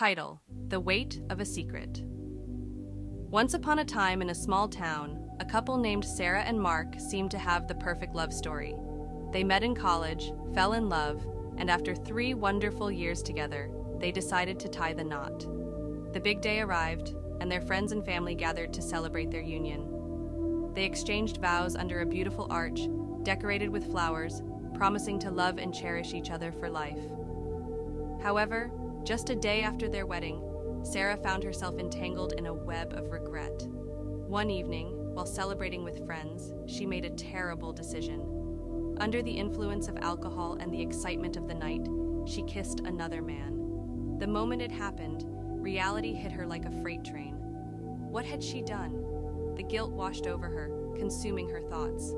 Title: The Weight of a Secret. Once upon a time in a small town, a couple named Sarah and Mark seemed to have the perfect love story. They met in college, fell in love, and after 3 wonderful years together, they decided to tie the knot. The big day arrived, and their friends and family gathered to celebrate their union. They exchanged vows under a beautiful arch, decorated with flowers, promising to love and cherish each other for life. However, just a day after their wedding, Sarah found herself entangled in a web of regret. One evening, while celebrating with friends, she made a terrible decision. Under the influence of alcohol and the excitement of the night, she kissed another man. The moment it happened, reality hit her like a freight train. What had she done? The guilt washed over her, consuming her thoughts.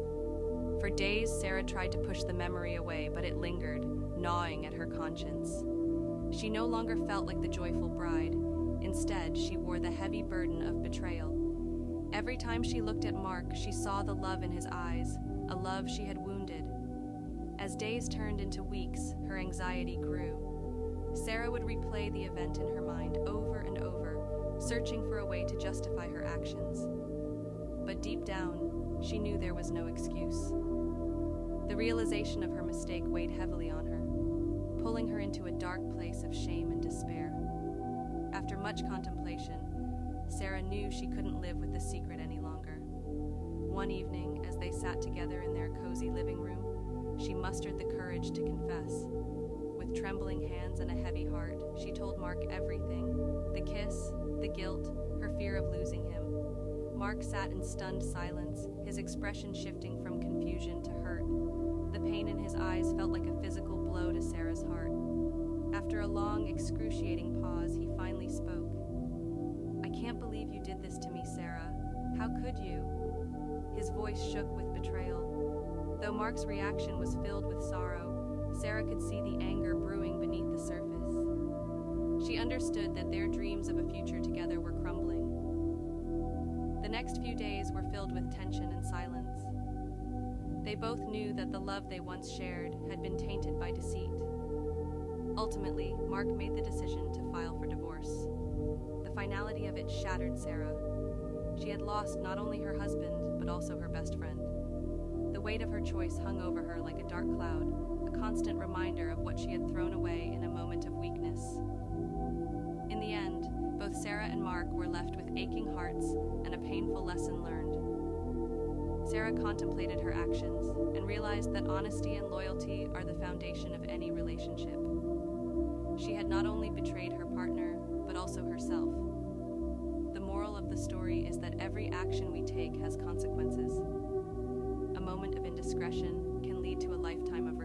For days, Sarah tried to push the memory away, but it lingered, gnawing at her conscience. She no longer felt like the joyful bride. Instead, she wore the heavy burden of betrayal. Every time she looked at Mark, she saw the love in his eyes, a love she had wounded. As days turned into weeks, her anxiety grew. Sarah would replay the event in her mind over and over, searching for a way to justify her actions. But deep down, she knew there was no excuse. The realization of her mistake weighed heavily on her, pulling her into a dark place of shame and despair. After much contemplation, Sarah knew she couldn't live with the secret any longer. One evening, as they sat together in their cozy living room, she mustered the courage to confess. With trembling hands and a heavy heart, she told Mark everything: the kiss, the guilt, her fear of losing him. Mark sat in stunned silence, his expression shifting from confusion to hurt. The pain in his eyes felt like a physical blow to Sarah's heart. After a long, excruciating pause, he finally spoke. "I can't believe you did this to me, Sarah. How could you?" His voice shook with betrayal. Though Mark's reaction was filled with sorrow, Sarah could see the anger brewing beneath the surface. She understood that their dreams of a future together were crumbling. The next few days were filled with tension and silence. They both knew that the love they once shared had been tainted by deceit. Ultimately, Mark made the decision to file for divorce. The finality of it shattered Sarah. She had lost not only her husband, but also her best friend. The weight of her choice hung over her like a dark cloud, a constant reminder of what she had thrown away in a moment of weakness. In the end, both Sarah and Mark were left with aching hearts and a painful lesson learned. Sarah contemplated her actions and realized that honesty and loyalty are the foundation of any relationship. She had not only betrayed her partner, but also herself. The moral of the story is that every action we take has consequences. A moment of indiscretion can lead to a lifetime of